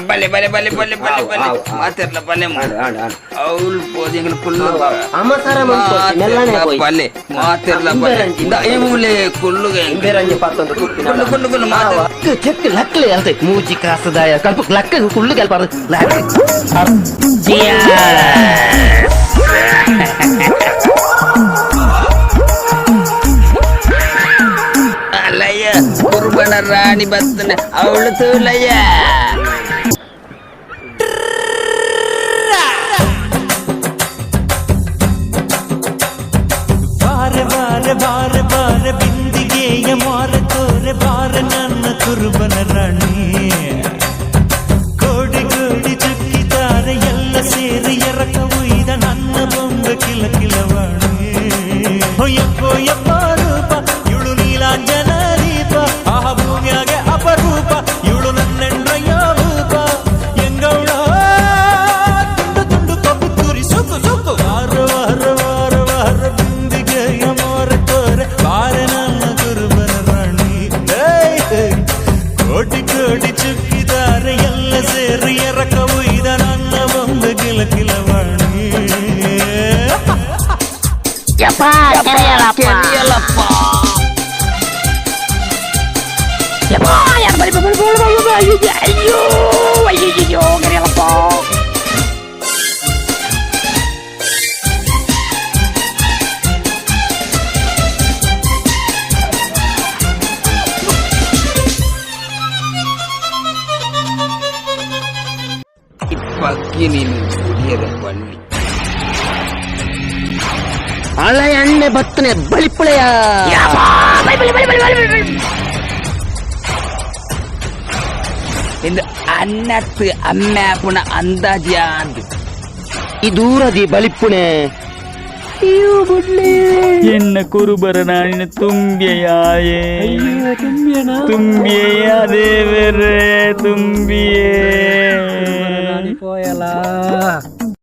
ಬಲೆ ಬಲೆ ಬಲೆ ಬಲೆ ಬಲೆ ಬಲೆ ಮಾತಿರ್ಲ ಬಲೆ ಅವಳು ಪೋದಿಂಗ್ ಕುಲ್ಲು ಬಲೆ ಮಾತಿರ್ಲ ಬಲೆ ಇವಳೆ ಕುಲ್ಲುಗೆ ಬೇರಂಜಿ ಪತ್ತೊಂದು ಕುಲ್ಲು ಕುಲ್ಲು ಕುಲ್ಲು ಮಾತು ಚೆಕ್ ಲಕ್ಲೆ ಅಲ್ತೆ ಮೂಜಿ ಕಾಸದಾಯ ಕಲ್ಪ ಲಕ್ಕ ಕುಲ್ಲು ಕೆಲ್ಪಾರ ಅಲ್ಲಯ್ಯ ಕುರುಬನ ರಾಣಿ ಬರ್ತನೆ ಅವಳು ತೂಲಯ್ಯ ಬಾರೆ ಬಾರೆ ಬಾರೆ ಬಾರೆ ಬಿಂದಿಗೆಯ ಮಾರೆ ತೋರೆ ಬಾರೆ ನನ್ನ ಕುರುಬನ ರಾಣಿ ಕೋಡಿ ಕೋಡಿ ಚುಕ್ಕಿದ್ದಾರೆ ಎಲ್ಲ ಸೇರಿ ಎರಕ ಉಯ್ದ ನನ್ನ ಬೊಂಬೆ ಕಿಲ ಕಿಲವಾಣಿ ಹೊಯ್ಯಪ್ಪೋ ಯಪ್ಪ ರೂಪ ಇವಳು ನೀಲಾಂಜನ ದೀಪ ಆಹ ಭೂಮಿಯಾಗೆ ಅಪರೂಪ ಇವಳು ನನ್ನೆಂಡ್ರಯ್ಯ ರೂಪ ಎಂಗೌಳ ತುಂಡು ತುಂಡು ಕಬ್ಬು ತುರಿ ಸುಕ್ಕು ಸುಕ್ಕು ವಾರ ವಾರ ವಾರ ವಾರ ಬಿಂದಿಗೆಯ ಮಾರೆ ತೋರೆ ಬಾರೆ ನನ್ನ ಕುರುಬನ ರಾಣಿ ಕೋಟಿ ಕೋಟಿ ಚುಕ್ಕಿದ್ದಾರೆ ಎಲ್ಲ ಸೇರಿ ಎರಕ ಉಯ್ದ ನನ್ನ ಬೊಂಬೆ ಕಿಲ ಕಿಲವಾಣಿ ಕೆರಿಯಲಪ್ಪ ಅಯ್ಯೋ ಅಯ್ಯೋ ಕರಿಯಲ್ಲಪ್ಪ ಬಗ್ಗೆ ನೀನು ಕುಡಿಯದ ಬಳ್ಳಿ ಹಳೆ ಎಣ್ಣೆ ಬತ್ತನೆ ಬಳಿಪುಳೆಯ ಎಂದು ಅನ್ನತ್ತು ಅಮ್ಮ್ಯಾಪುಣ ಅಂದಾಜ್ಯಾಂದು ಈ ದೂರದಿ ಬಳಿಪುಣೆ ಎನ್ನ ಕುರುಬರ ನಾನಿನ ತುಂಬಿಯಾಯೇ ತುಂಬಿಯ ದೇವರೇ ತುಂಬಿಯೇ ಹೋಯಲ್ಲ